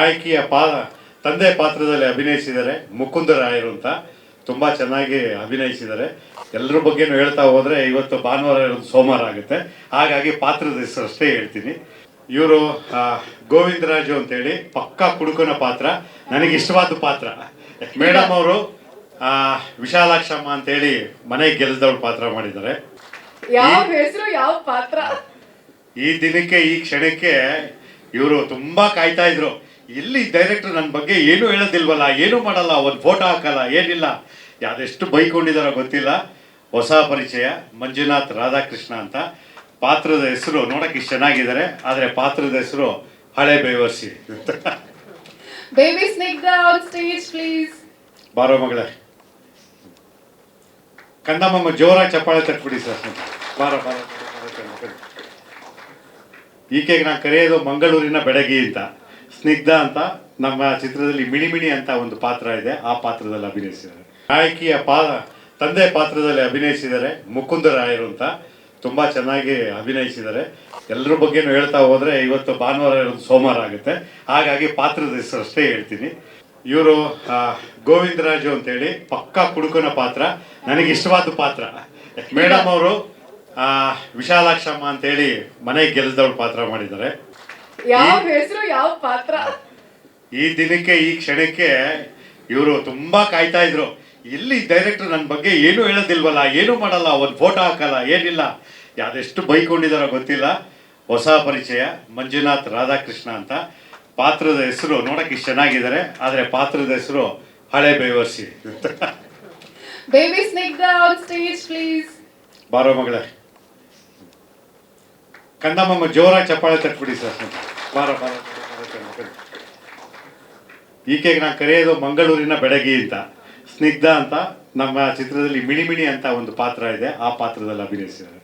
ನಾಯಕಿಯ ತಂದೆ ಪಾತ್ರದಲ್ಲಿ ಅಭಿನಯಿಸಿದ್ದಾರೆ ಮುಕುಂದ ರಾಯರು ಅಂತ. ತುಂಬ ಚೆನ್ನಾಗಿ ಅಭಿನಯಿಸಿದ್ದಾರೆ. ಎಲ್ಲರ ಬಗ್ಗೆನೂ ಹೇಳ್ತಾ ಹೋದರೆ ಇವತ್ತು ಭಾನುವಾರ ಇರೋದು ಸೋಮವಾರ ಆಗುತ್ತೆ. ಹಾಗಾಗಿ ಪಾತ್ರದ ಹೆಸರು ಅಷ್ಟೇ ಹೇಳ್ತೀನಿ. ಇವರು ಗೋವಿಂದರಾಜು ಅಂತೇಳಿ ಪಕ್ಕಾ ಕುಡುಕನ ಪಾತ್ರ, ನನಗೆ ಇಷ್ಟವಾದ ಪಾತ್ರ. ಮೇಡಮ್ ಅವರು ವಿಶಾಲಾಕ್ಷಮ್ಮ ಅಂತೇಳಿ ಮನೆಗೆ ಗೆಲ್ದವ್ರ ಪಾತ್ರ ಮಾಡಿದ್ದಾರೆ. ಯಾವ ಹೆಸರು ಯಾವ ಪಾತ್ರ? ಈ ದಿನಕ್ಕೆ ಈ ಕ್ಷಣಕ್ಕೆ ಇವರು ತುಂಬಾ ಕಾಯ್ತಾ ಇದ್ರು. ಎಲ್ಲಿ ಡೈರೆಕ್ಟರ್ ನನ್ನ ಬಗ್ಗೆ ಏನು ಹೇಳೋದಿಲ್ವಲ್ಲ, ಏನು ಮಾಡಲ್ಲ, ಒಂದು ಫೋಟೋ ಹಾಕಲ್ಲ, ಏನಿಲ್ಲ. ಅದೆಷ್ಟು ಬೈಕೊಂಡಿದಾರೋ ಗೊತ್ತಿಲ್ಲ. ಹೊಸ ಪರಿಚಯ ಮಂಜುನಾಥ್ ರಾಧಾಕೃಷ್ಣ ಅಂತ. ಪಾತ್ರದ ಹೆಸರು ನೋಡಕ್ಕೆ ಇಷ್ಟು ಚೆನ್ನಾಗಿದ್ದಾರೆ, ಆದರೆ ಪಾತ್ರದ ಹೆಸರು ಹಳೆ ಬೇವರ್ಸಿ. Baby Snigdha on stage please. ಬಾರೋ ಮಗಳೇ, ಕಂದಮ್ಮ ಜೋರಾಗಿ ಚಪ್ಪಾಳೆ ತಟ್ಬಿಡಿ ಸರ್. ಬಾರ ಬಾರ. ಈಕೆಗೆ ನಾನು ಕರೆಯೋದು ಮಂಗಳೂರಿನ ಬೆಡಗಿ ಅಂತ. ಸ್ನಿಗ್ಧಾ ಅಂತ ನಮ್ಮ ಚಿತ್ರದಲ್ಲಿ ಮಿಣಿ ಅಂತ ಒಂದು ಪಾತ್ರ ಇದೆ, ಆ ಪಾತ್ರದಲ್ಲಿ ಅಭಿನಯಿಸಿದ್ದಾರೆ. ನಾಯಕಿಯ ತಂದೆ ಪಾತ್ರದಲ್ಲಿ ಅಭಿನಯಿಸಿದ್ದಾರೆ ಮುಕುಂದ ರಾಯರು ಅಂತ. ತುಂಬ ಚೆನ್ನಾಗಿ ಅಭಿನಯಿಸಿದ್ದಾರೆ. ಎಲ್ಲರ ಬಗ್ಗೆನೂ ಹೇಳ್ತಾ ಹೋದರೆ ಇವತ್ತು ಭಾನುವಾರ ಇರೋದು ಸೋಮವಾರ ಆಗುತ್ತೆ. ಹಾಗಾಗಿ ಪಾತ್ರದ ಹೆಸರು ಅಷ್ಟೇ ಹೇಳ್ತೀನಿ. ಇವರು ಗೋವಿಂದರಾಜು ಅಂತೇಳಿ ಪಕ್ಕಾ ಕುಡುಕನ ಪಾತ್ರ, ನನಗೆ ಇಷ್ಟವಾದ ಪಾತ್ರ. ಮೇಡಮ್ ಅವರು ವಿಶಾಲಾಕ್ಷಮ್ಮ ಅಂತೇಳಿ ಮನೆಗೆ ಗೆಲ್ದವ್ರ ಪಾತ್ರ ಮಾಡಿದ್ದಾರೆ. ಯಾವ ಹೆಸರು ಯಾವ ಪಾತ್ರ? ಈ ದಿನಕ್ಕೆ ಈ ಕ್ಷಣಕ್ಕೆ ಇವರು ತುಂಬಾ ಕಾಯ್ತಾ ಇದ್ರು. ಎಲ್ಲಿ ಡೈರೆಕ್ಟರ್ ನನ್ನ ಬಗ್ಗೆ ಏನು ಹೇಳೋದಿಲ್ವಲ್ಲ, ಏನು ಮಾಡಲ್ಲ, ಒಂದು ಫೋಟೋ ಹಾಕಲ್ಲ, ಏನಿಲ್ಲ. ಅದೆಷ್ಟು ಬೈಕೊಂಡಿದಾರೋ ಗೊತ್ತಿಲ್ಲ. ಹೊಸ ಪರಿಚಯ ಮಂಜುನಾಥ್ ರಾಧಾಕೃಷ್ಣ ಅಂತ. ಪಾತ್ರದ ಹೆಸರು ನೋಡಕ್ಕೆ ಇಷ್ಟು ಚೆನ್ನಾಗಿದ್ದಾರೆ, ಆದರೆ ಪಾತ್ರದ ಹೆಸರು ಹಳೆ ಬೇವರ್ಸಿ. Baby Snigdha on stage please. ಬಾರೋ ಮಗಳೇ, ಕಂದಮ್ಮ ಜೋರಾಗಿ ಚಪ್ಪಾಳೆ ತಟ್ಬಿಡಿ ಸರ್. ಬಾರ ಬಾರ. ಈಕೆಗೆ ನಾನು ಕರೆಯೋದು ಮಂಗಳೂರಿನ ಬೆಡಗಿ ಅಂತ. ಸ್ನಿಗ್ಧಾ ಅಂತ ನಮ್ಮ ಚಿತ್ರದಲ್ಲಿ ಮಿಣಿ ಅಂತ ಒಂದು ಪಾತ್ರ ಇದೆ, ಆ ಪಾತ್ರದಲ್ಲಿ ಅಭಿನಯಿಸಿದ್ದಾರೆ.